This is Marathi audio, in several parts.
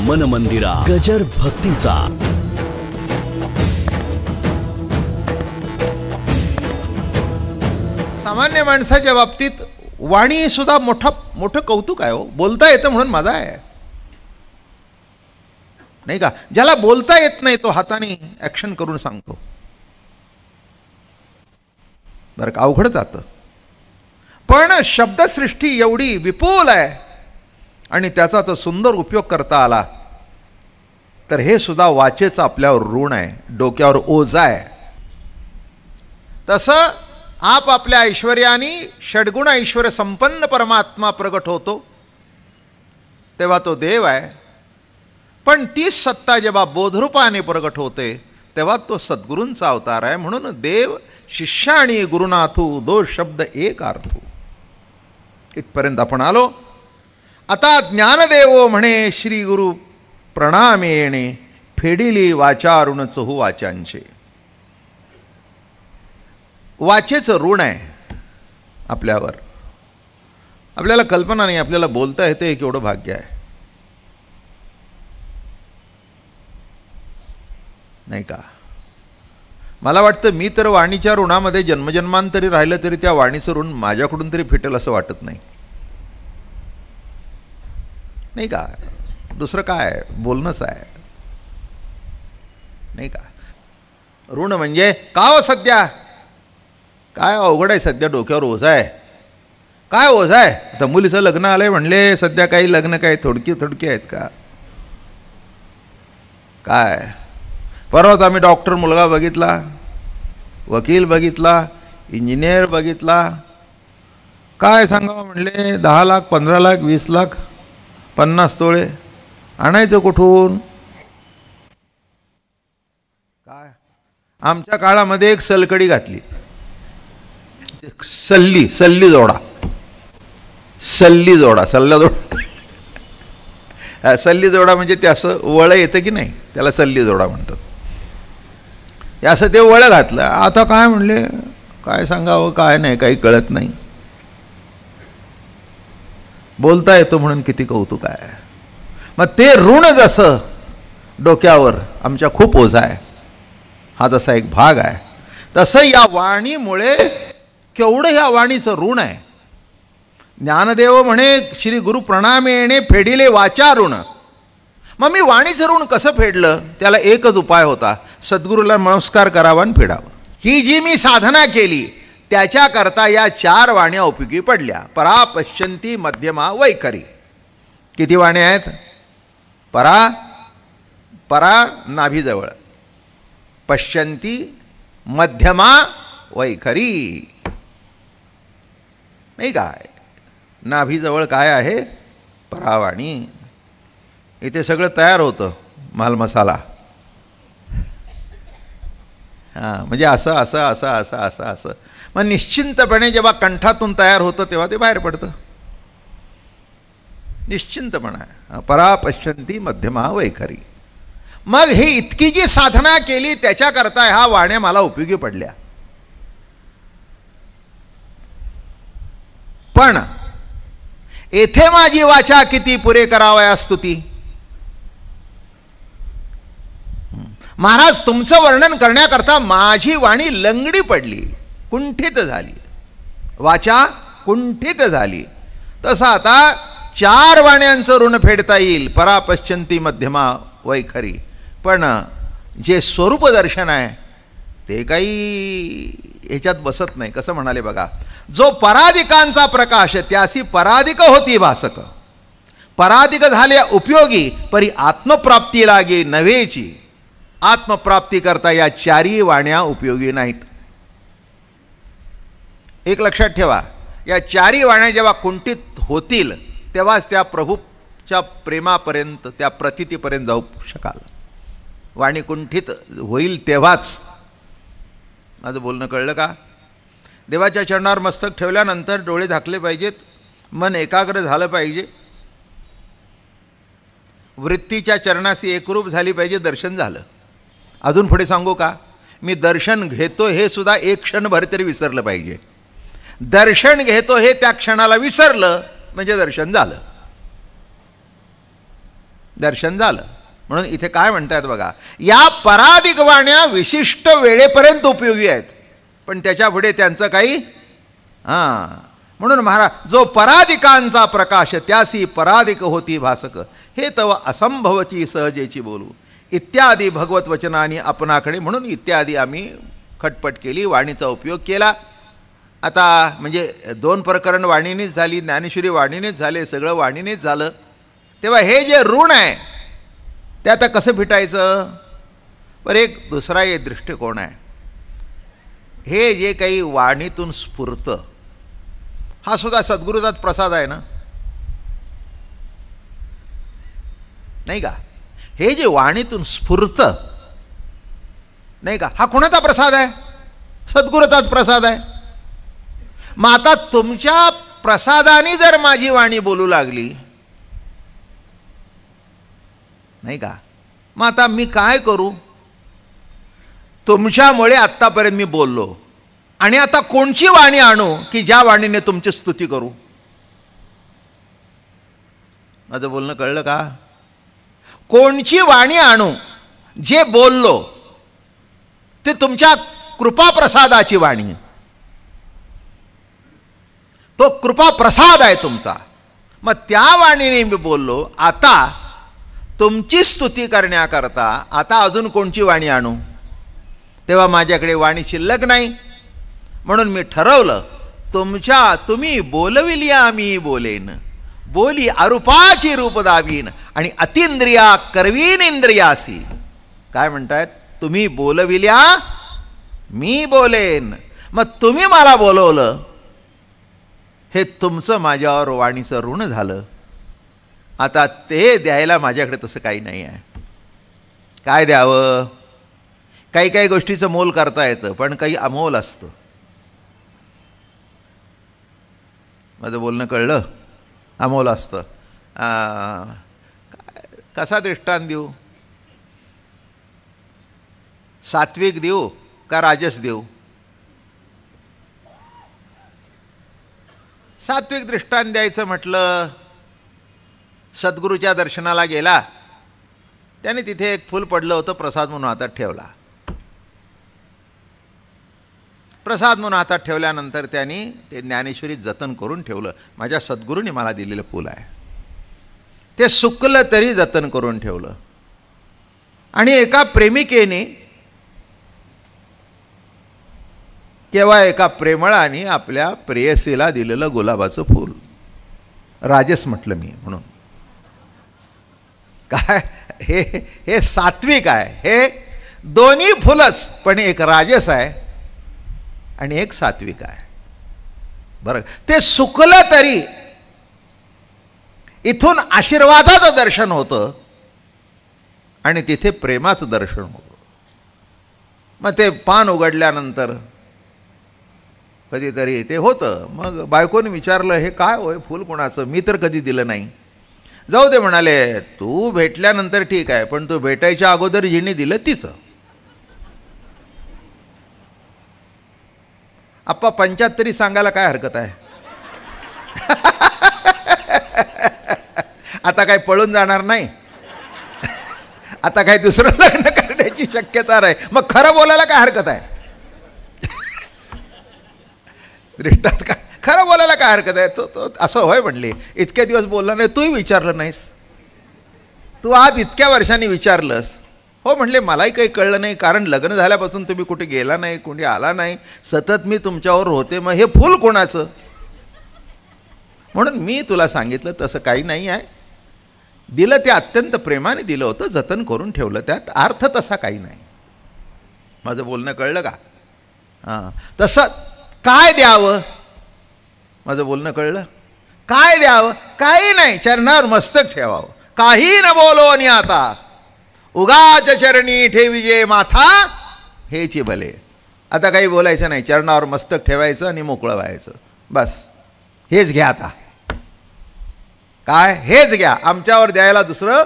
मन मंदिरा गजर भक्तीचा. सामान्य माणसाच्या बाबतीत वाणी सुद्धा मोठं कौतुक आहे हो. बोलता येतं म्हणून माझा आहे, नाही का. ज्याला बोलता येत नाही तो हाताने ॲक्शन करून सांगतो. बरं का, अवघड जातं. पण शब्दसृष्टी एवढी विपुल आहे आणि त्याचा जर सुंदर उपयोग करता आला तर हे सुद्धा वाचेचं आपल्यावर ऋण आहे, डोक्यावर ओझं आहे. तसं आपल्या ऐश्वर्याने षड्गुण ऐश्वर्य संपन्न परमात्मा प्रगट होतो तेव्हा तो देव आहे. पण तीच सत्ता जेव्हा बोधरूपाने प्रगट होते तेव्हा तो सद्गुरूंचा अवतार आहे. म्हणून देव शिष्य आणि गुरुनाथू दो शब्द एक अर्थू. इथपर्यंत आपण आलो. आता ज्ञानदेवो म्हणे श्री गुरु प्रणामेणे फेडिली वाचारुण चहू वाचांचे. वाचेचं ऋण आहे आपल्यावर. आपल्याला कल्पना नाही, आपल्याला बोलता येते हे केवढं भाग्य आहे, नाही का. मला वाटतं मी तर वाणीच्या ऋणामध्ये जन्मजन्मांतरी राहिलं तरी त्या वाणीचं ऋण माझ्याकडून तरी फिटेल असं वाटत नाही, नाही का. दुसरं काय, बोलणंच आहे, नाही का. ऋण म्हणजे का हो सध्या काय अवघड आहे, सध्या डोक्यावर ओझं आहे. काय ओझं आहे? आता मुलीचं लग्न आलंय म्हणले, सध्या काही लग्न काय थोडकी आहेत का काय. परवाच आम्ही डॉक्टर मुलगा बघितला, वकील बघितला, इंजिनियर बघितला. काय सांगावं म्हणले, 10 लाख 15 लाख 20 लाख 50 तोळे आणायचं कुठून काय. आमच्या काळामध्ये एक सलकडी घातली, सल्ली जोडा सल्ली जोडा म्हणजे ते असं वळं येतं की नाही, त्याला सल्ली जोडा म्हणतात. असं ते वळं घातलं. आता काय म्हणले, काय सांगावं काय नाही, काही कळत नाही. बोलता येतो म्हणून किती कौतुक आहे. मग ते ऋण जसं डोक्यावर आमच्या खूप ओझं आहे, हा जसा एक भाग आहे, तसं या वाणीमुळे केवढं ह्या वाणीचं ऋण आहे. ज्ञानदेव म्हणे श्री गुरु प्रणामेणे फेडिले वाचा ऋण. मग मी वाणीचं ऋण कसं फेडलं? त्याला एकच उपाय होता, सद्गुरूला नमस्कार करावा आणि फेडावं. ही जी मी साधना केली त्याच्याकरता या 4 वाण्या उपयोगी पडल्या. परा पश्यंती मध्यमा वैखरी. किती वाण्या आहेत? परा नाभीजवळ, पश्यंती मध्यमा वैखरी, नाही काय. नाभीजवळ काय आहे? परावाणी. इथे सगळं तयार होतं, माल मसाला. हां, म्हणजे असं असं असं असं असं असं मग निश्चिंतपणे जेव्हा कंठातून तयार होतं तेव्हा ते बाहेर पडतं. निश्चिंतपणा. परा पश्यंती मध्यमा वैखरी. मग ही इतकी जी साधना केली त्याच्याकरता ह्या वाण्या मला उपयोगी पडल्या. पण येथे माझी वाचा किती पुरे करावया स्तुती. महाराज तुमचं वर्णन करण्याकरता माझी वाणी लंगडी पडली, कुंठित झाली, वाचा कुंठित झाली. तसं आता 4 वाण्यांचं ऋण फेडता येईल, परा पश्यंती मध्यमा वैखरी. पण जे स्वरूप दर्शन आहे ते काही ह्याच्यात बसत नाही. कसं म्हणाले बघा, जो पराधिकांचा प्रकाश त्यासी पराधिक होती भासक. पराधिक झाले उपयोगी परी आत्मप्राप्ती लागे नव्हेची. आत्मप्राप्ती करता या 4ही वाण्या उपयोगी नाहीत. एक लक्षात ठेवा, या 4ही वाण्या जेव्हा कुंठित होतील तेव्हाच त्या प्रभूच्या प्रेमापर्यंत, त्या प्रतितीपर्यंत जाऊ शकाल. वाणी कुंठित होईल तेव्हाच. माझं बोलणं कळलं का? देवाच्या चरणावर मस्तक ठेवल्यानंतर डोळे झाकले पाहिजेत, मन एकाग्र झालं पाहिजे, वृत्तीच्या चरणाशी एकरूप झाली पाहिजे, दर्शन झालं. अजून पुढे सांगू का? मी दर्शन घेतो हे सुद्धा एक क्षणभर तरी विसरलं पाहिजे. दर्शन घेतो हे त्या क्षणाला विसरलं म्हणजे दर्शन झालं. दर्शन झालं. म्हणून इथे काय म्हणतात बघा, या पराधिक वाण्या विशिष्ट वेळेपर्यंत उपयोगी आहेत, पण त्याच्या पुढे त्यांचं काही म्हणून महाराज, जो पराधिकांचा प्रकाश त्यासी पराधिक होती भासक, हे तव असंभवती सहजेची बोलू इत्यादी भगवत वचनानी आपणाकडे. म्हणून इत्यादी आम्ही खटपट केली, वाणीचा उपयोग केला. आता म्हणजे 2 प्रकरण वाणीनेच झाली, ज्ञानेश्वरी वाणीनेच झाले, सगळं वाणीनेच झालं. तेव्हा हे जे ऋण आहे ते आता कसं फिटायचं. बरं, एक दुसरा एक दृष्टिकोन आहे. हे जे काही वाणीतून स्फुरतं, हा सुद्धा सद्गुरूचाच प्रसाद आहे ना, नाही का. हे जे वाणीतून स्फुरतं नाही का, हा कोणाचा प्रसाद आहे, सद्गुरूचाच प्रसाद आहे. मग आता तुमच्या प्रसादाने जर माझी वाणी बोलू लागली नाही का, मग आता मी काय करू. तुमच्यामुळे आत्तापर्यंत मी बोललो, आणि आता कोणची वाणी आणू की ज्या वाणीने तुमची स्तुती करू. माझं बोलणं कळलं का. कोणची वाणी आणू जे बोललो ते तुमच्या कृपाप्रसादाची वाणी, तो कृपाप्रसाद आहे तुमचा. मग त्या वाणीने मी बोललो, आता तुमची स्तुती करण्याकरता आता अजून कोणची वाणी आणू. तेव्हा माझ्याकडे वाणी शिल्लक नाही. म्हणून मी ठरवलं, तुम्ही बोलविल्या मी बोलेन, बोली अरूपाची रूप दावीन, आणि अतिंद्रिया करवीन इंद्रियासी. काय म्हणतायत, तुम्ही बोलविल्या मी बोलेन. मग तुम्ही मला बोलवलं, हे तुमचं माझ्यावर वाणीचं ऋण झालं. आता ते द्यायला माझ्याकडे तसं काही नाही आहे. काय द्यावं. काही काही गोष्टीचं मोल करता येतं, पण काही अमोल असतं. माझं बोलणं कळलं. अमोल असतं. कसा दृष्टांत देऊ. सात्विक देऊ का राजस देऊ. सात्विक दृष्टांत द्यायचं म्हटलं, सद्गुरूच्या दर्शनाला गेला, त्याने तिथे एक फूल पडलं होतं, प्रसाद म्हणून हातात ठेवला. प्रसाद म्हणून हातात ठेवल्यानंतर त्यांनी ते ज्ञानेश्वरी जतन करून ठेवलं. माझ्या सद्गुरूने मला दिलेलं फूल आहे, ते सुकलं तरी जतन करून ठेवलं. आणि एका प्रेमिकेने केव्हा एका प्रेमळाने आपल्या प्रेयसीला दिलेलं गुलाबाचं फूल, राजस म्हटलं मी म्हणून. काय हे सात्विक आहे. हे दोन्ही फुलच, पण एक राजस आहे आणि एक सात्विक आहे. बरं, ते सुकलं तरी इथून आशीर्वादाचं दर्शन होतं आणि तिथे प्रेमाचं दर्शन होतं. मग ते पान उघडल्यानंतर कधीतरी ते होतं. मग बायकोने विचारलं, हे काय होय फूल कोणाचं, मी तर कधी दिलं नाही. जाऊ दे म्हणाले, तू भेटल्यानंतर ठीक आहे, पण तू भेटायच्या अगोदर जिने दिलं तिचं. आप्पा 75 सांगायला काय हरकत आहे. आता काय पळून जाणार नाही, आता काय दुसरं लग्न करण्याची शक्यता नाही, मग खरं बोलायला काय हरकत आहे. दृष्टात काय खरं बोलायला काय हरकत आहे. तो असं होय म्हणले, इतक्या दिवस बोलला नाही, तूही विचारलं नाहीस, तू आज इतक्या वर्षांनी विचारलंस. हो म्हणले, मलाही काही कळलं नाही, कारण लग्न झाल्यापासून तुम्ही कुठे गेला नाही, कोणी आला नाही, सतत मी तुमच्यावर होते, मग हे फूल कोणाचं. म्हणून मी तुला सांगितलं तसं काही नाही आहे. दिलं ते अत्यंत प्रेमाने दिलं होतं, जतन करून ठेवलं, त्यात अर्थ तसा काही नाही. माझं बोलणं कळलं का. हां, तसं काय द्यावं. माझं बोलणं कळलं. काय द्यावं, काही नाही, चरणावर मस्तक ठेवावं, काही न बोलो आणि आता उगाच चरणी ठेविजे माथा हेची भले. आता काही बोलायचं नाही, चरणावर मस्तक ठेवायचं आणि मोकळं व्हायचं, बस. हेच घ्या आता, काय हेच घ्या, आमच्यावर द्यायला दुसरं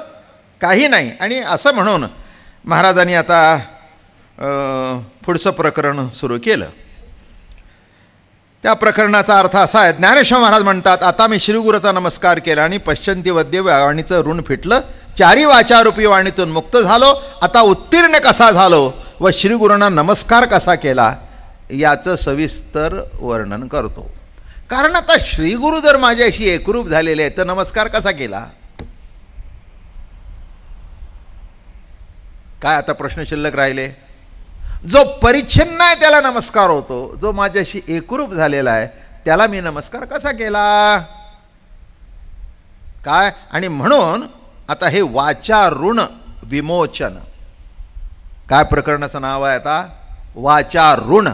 काही नाही. आणि असं म्हणून महाराजांनी आता पुढचं प्रकरण सुरू केलं. त्या प्रकरणाचा अर्थ असा आहे, ज्ञानेश्वर महाराज म्हणतात, आता मी श्रीगुरूचा नमस्कार केला आणि पश्चंती वद्य वाणीचं ऋण फिटलं, चारी वाचारूपी वाणीतून मुक्त झालो, आता उत्तीर्ण कसा झालो व श्रीगुरूंना नमस्कार कसा केला याचं सविस्तर वर्णन करतो. कारण आता श्रीगुरू जर माझ्याशी एकरूप झालेले आहेत तर नमस्कार कसा केला, काय आता प्रश्न शिल्लक राहिले. जो परिच्छिन्न आहे त्याला नमस्कार होतो, जो माझ्याशी एकरूप झालेला आहे त्याला मी नमस्कार कसा केला काय. आणि म्हणून आता हे वाचा ऋण विमोचन काय प्रकरणाचं नाव आहे आता, वाचा ऋण.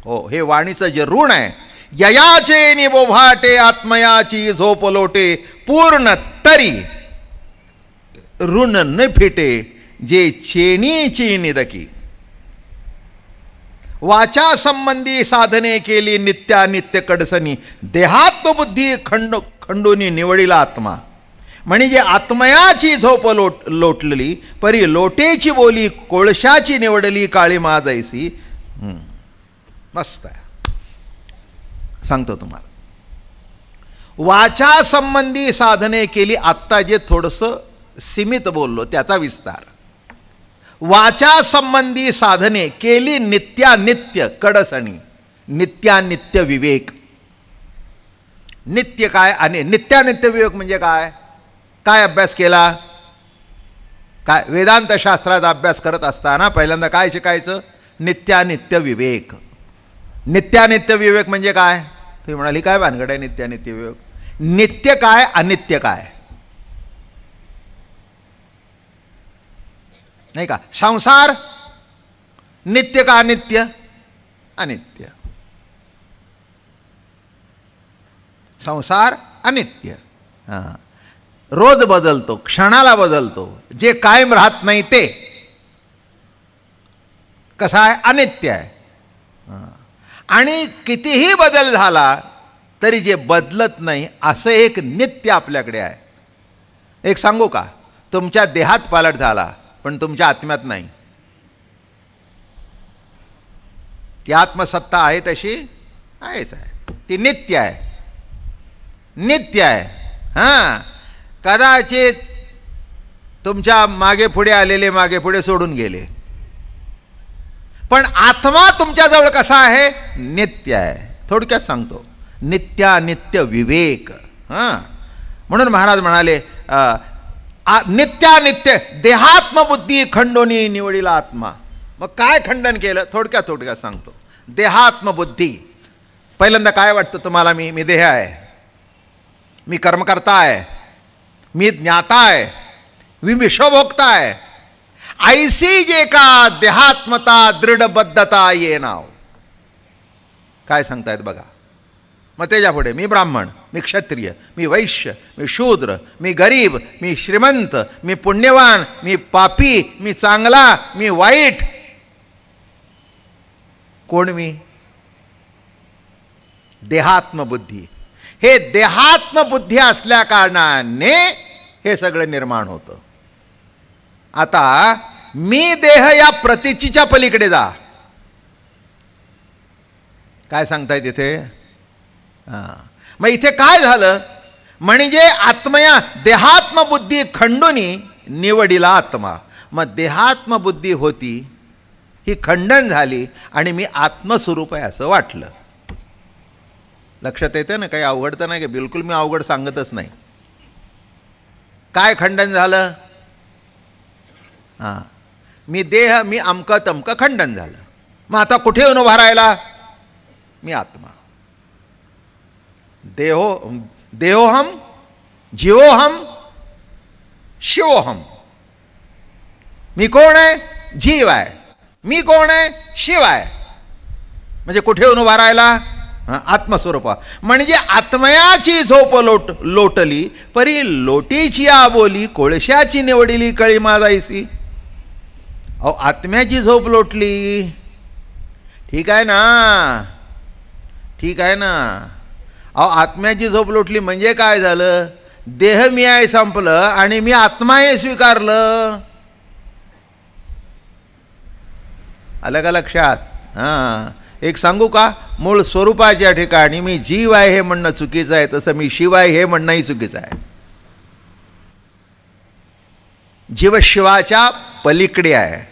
हो, हे वाणीचं जे ऋण आहे, ययाचे निबोभाटे आत्मयाची झोप लोटे पूर्ण तरी ऋण न फिटे जे चेनीची निदकी. वाचा संबंधी साधने केली नित्यानित्य कडसनी देहात्मबुद्धी खंडोनी निवडिला आत्मा. म्हणजे आत्मयाची झोप लोटलेली परी लोटेची बोली कोळशाची निवडली काळी माझैसी. मस्त आहे, सांगतो तुम्हाला. वाचा संबंधी साधने केली, आत्ता जे थोडंसं सीमित बोललो त्याचा विस्तार. वाचा संबंधी साधने केली नित्यानित्य कडसणी, नित्यानित्य विवेक. नित्य काय आणि नित्यानित्य विवेक म्हणजे काय, काय अभ्यास केला, काय वेदांत शास्त्राचा अभ्यास करत असताना पहिल्यांदा काय शिकायचं, नित्यानित्य विवेक. नित्यानित्य विवेक म्हणजे काय, तुम्ही म्हणाली काय भानगड आहे नित्यानित्य विवेक. नित्य काय अनित्य काय, नाही का. संसार नित्य का अनित्य, अनित्य. संसार अनित्य, हां, रोज बदलतो, क्षणाला बदलतो. जे कायम राहत नाही ते कसा आहे, अनित्य आहे. आणि कितीही बदल झाला तरी जे बदलत नाही असं एक नित्य आपल्याकडे आहे. एक सांगू का, तुमच्या देहात पालट झाला पण तुमच्या आत्म्यात नाही. ती आत्मसत्ता आहे तशी आहेच आहे, ती नित्य आहे, नित्य आहे. हां, कदाचित तुमच्या मागे पुढे आलेले मागे पुढे सोडून गेले, पण आत्मा तुमच्याजवळ कसा आहे, नित्य आहे. थोडक्यात सांगतो, नित्यानित्य विवेक. हां, म्हणून महाराज म्हणाले नित्यानित्य देहात्मबुद्धी खंडोनी निवडिला आत्मा. मग काय खंडन केलं, थोडक्यात सांगतो. देहात्मबुद्धी, पहिल्यांदा काय वाटतं तुम्हाला, मी देह आहे, मी कर्मकर्ता आहे, मी ज्ञाता आहे, मी विश्वभोक्ता आहे. ऐसी जे का देहात्मता दृढबद्धता ये नाव. काय सांगतायत बघा. मग त्याच्या पुढे मी ब्राह्मण, मी क्षत्रिय, मी वैश्य, मी शूद्र, मी गरीब, मी श्रीमंत, मी पुण्यवान, मी पापी, मी चांगला, मी वाईट. कोण मी, देहात्मबुद्धी. हे देहात्मबुद्धी असल्या कारणाने हे सगळं निर्माण होतं. आता मी देह या प्रतीचीच्या पलीकडे जा. काय सांगताय तिथे, मग इथे काय झालं, म्हणजे आत्मया देहात्मबुद्धी खंडोनी निवडिला आत्मा. मग देहात्मबुद्धी होती ही खंडन झाली आणि मी आत्मस्वरूप आहे असं वाटलं. लक्षात येते ना, काही अवघड तर नाही, बिलकुल मी अवघड सांगतच नाही. काय खंडन झालं, हां, मी देह, मी अमकं तमकं खंडन झालं. मग आता कुठे येऊन उभा राहिला, मी आत्मा. देहोहम, जीवोहम, शिवोहम. मी कोण आहे, जीव आहे. मी कोण आहे, शिव आहे. म्हणजे कुठे येऊन उभा राहिला, आत्मस्वरूपा. म्हणजे आत्मयाची झोप लोटली परी लोटीची आ बोली कोळशाची निवडिली कळी माझायसी. अहो, आत्म्याची झोप लोटली, ठीक आहे ना, ठीक आहे ना. अहो, आत्म्याची झोप लोटली म्हणजे काय झालं, देह मी आहे संपलं आणि मी आत्मा आहे स्वीकारलं. आलं का लक्षात. हां, एक सांगू का, मूळ स्वरूपाच्या ठिकाणी मी जीव आहे हे म्हणणं चुकीचं आहे, तसं मी शिव आहे हे म्हणणंही चुकीचं आहे. जीवशिवाच्या पलीकडे आहे.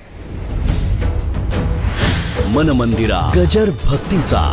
मन मंदिरा गजर भक्तीचा.